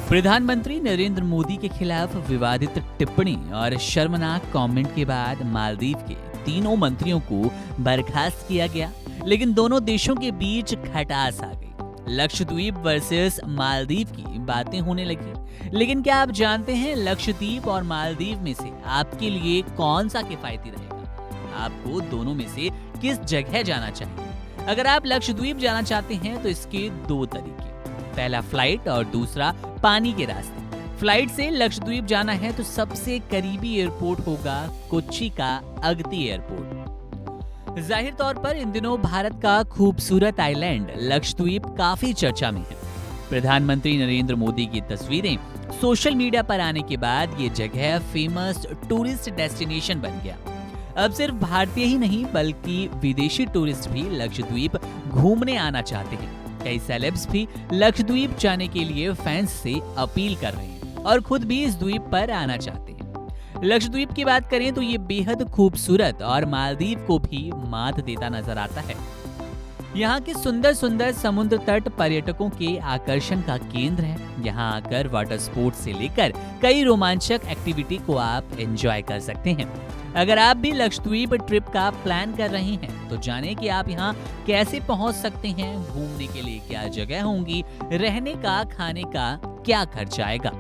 प्रधानमंत्री नरेंद्र मोदी के खिलाफ विवादित टिप्पणी और शर्मनाक कमेंट के बाद मालदीव के तीनों मंत्रियों को बर्खास्त किया गया, लेकिन दोनों देशों के बीच खटास आ गई। लक्षद्वीप वर्सेस मालदीव की बातें होने लगी, लेकिन क्या आप जानते हैं लक्षद्वीप और मालदीव में से आपके लिए कौन सा किफायती रहेगा? आपको दोनों में से किस जगह जाना चाहिए? अगर आप लक्षद्वीप जाना चाहते हैं तो इसके दो तरीके, पहला फ्लाइट और दूसरा पानी के रास्ते। फ्लाइट से लक्षद्वीप जाना है तो सबसे करीबी एयरपोर्ट होगा कोच्चि का अगती एयरपोर्ट। जाहिर तौर पर इन दिनों भारत का खूबसूरत आइलैंड लक्षद्वीप काफी चर्चा में है। प्रधानमंत्री नरेंद्र मोदी की तस्वीरें सोशल मीडिया पर आने के बाद ये जगह फेमस टूरिस्ट डेस्टिनेशन बन गया। अब सिर्फ भारतीय ही नहीं बल्कि विदेशी टूरिस्ट भी लक्षद्वीप घूमने आना चाहते हैं। कई सेलेब्स भी लक्षद्वीप जाने के लिए फैंस से अपील कर रहे हैं और खुद भी इस द्वीप पर आना चाहते हैं। लक्षद्वीप की बात करें तो ये बेहद खूबसूरत और मालदीव को भी मात देता नजर आता है। यहाँ के सुंदर सुंदर समुद्र तट पर्यटकों के आकर्षण का केंद्र है। यहाँ आकर वाटर स्पोर्ट्स से लेकर कई रोमांचक एक्टिविटी को आप एंजॉय कर सकते हैं। अगर आप भी लक्षद्वीप ट्रिप का प्लान कर रहे हैं तो जानें कि आप यहाँ कैसे पहुँच सकते हैं, घूमने के लिए क्या जगह होंगी, रहने का खाने का क्या खर्च आएगा।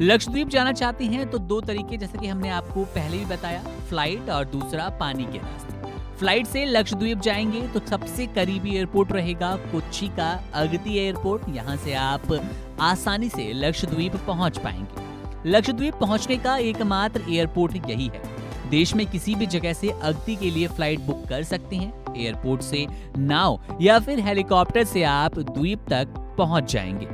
लक्षद्वीप जाना चाहते हैं तो दो तरीके, जैसे कि हमने आपको पहले भी बताया, फ्लाइट और दूसरा पानी के रास्ते। फ्लाइट से लक्षद्वीप जाएंगे तो सबसे करीबी एयरपोर्ट रहेगा कोच्चि का अगती एयरपोर्ट। यहाँ से आप आसानी से लक्षद्वीप पहुँच पाएंगे। लक्षद्वीप पहुँचने का एकमात्र एयरपोर्ट यही है। देश में किसी भी जगह से अगती के लिए फ्लाइट बुक कर सकते हैं। एयरपोर्ट से नाव या फिर हेलीकॉप्टर से आप द्वीप तक पहुँच जाएंगे।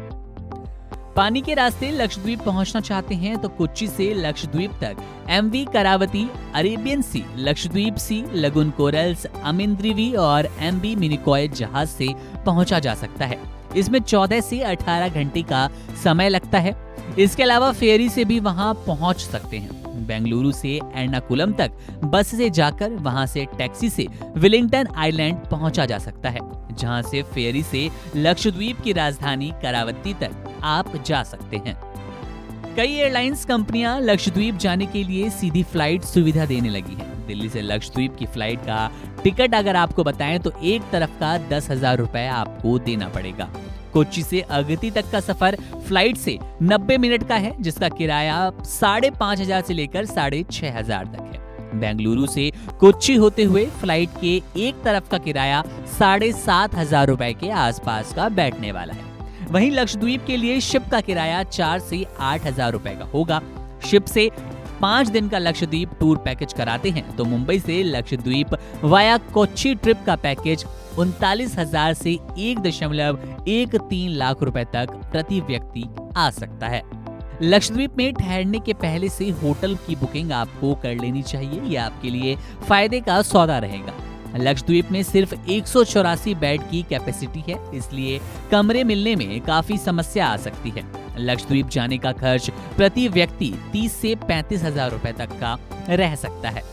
पानी के रास्ते लक्षद्वीप पहुंचना चाहते हैं तो कोच्चि से लक्षद्वीप तक एमवी करावती, अरेबियन सी, लक्षद्वीप सी, लगुन कोरल्स, अमिंद्रिवी और एमबी मिनिकॉय जहाज से पहुंचा जा सकता है। इसमें 14 से 18 घंटे का समय लगता है। इसके अलावा फेरी से भी वहां पहुंच सकते हैं। बेंगलुरु से एर्नाकुलम तक बस से जाकर वहां से टैक्सी से विलिंगटन आइलैंड पहुंचा जा सकता है, जहां से फेरी से लक्षद्वीप की राजधानी करावती तक आप जा सकते हैं। कई एयरलाइंस कंपनियां लक्षद्वीप जाने के लिए सीधी फ्लाइट सुविधा देने लगी हैं। दिल्ली से लक्षद्वीप की फ्लाइट का टिकट अगर आपको बताएं तो एक तरफ का 10,000 रुपए आपको देना पड़ेगा। कोच्चि से अगती तक का सफर फ्लाइट से 90 मिनट का है, जिसका किराया 5,500 से लेकर 6,500 तक है। बेंगलुरु से कोच्चि होते हुए फ्लाइट के एक तरफ का किराया 7,500 रुपए के आसपास का बैठने वाला है। वहीं लक्षद्वीप के लिए शिप का किराया 4 से 8,000 रुपए का होगा। शिप से 5 दिन का लक्षद्वीप टूर पैकेज कराते हैं तो मुंबई से लक्षद्वीप वाया कोच्चि ट्रिप का पैकेज 39,000 से 1.13 लाख रुपए तक प्रति व्यक्ति आ सकता है। लक्षद्वीप में ठहरने के पहले से होटल की बुकिंग आपको कर लेनी चाहिए। ये आपके लिए फायदे का सौदा रहेगा। लक्षद्वीप में सिर्फ 184 बेड की कैपेसिटी है, इसलिए कमरे मिलने में काफी समस्या आ सकती है। लक्षद्वीप जाने का खर्च प्रति व्यक्ति 30 से 35,000 रुपए तक का रह सकता है।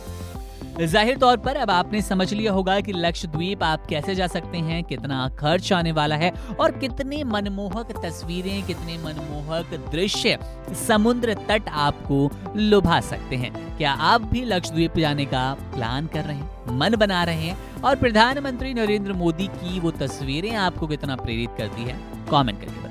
जाहिर तौर पर अब आपने समझ लिया होगा कि लक्षद्वीप आप कैसे जा सकते हैं, कितना खर्च आने वाला है और कितने मनमोहक तस्वीरें, कितने मनमोहक दृश्य समुद्र तट आपको लुभा सकते हैं। क्या आप भी लक्षद्वीप जाने का प्लान कर रहे हैं, मन बना रहे हैं? और प्रधानमंत्री नरेंद्र मोदी की वो तस्वीरें आपको कितना प्रेरित करती है, कमेंट करके बताइए।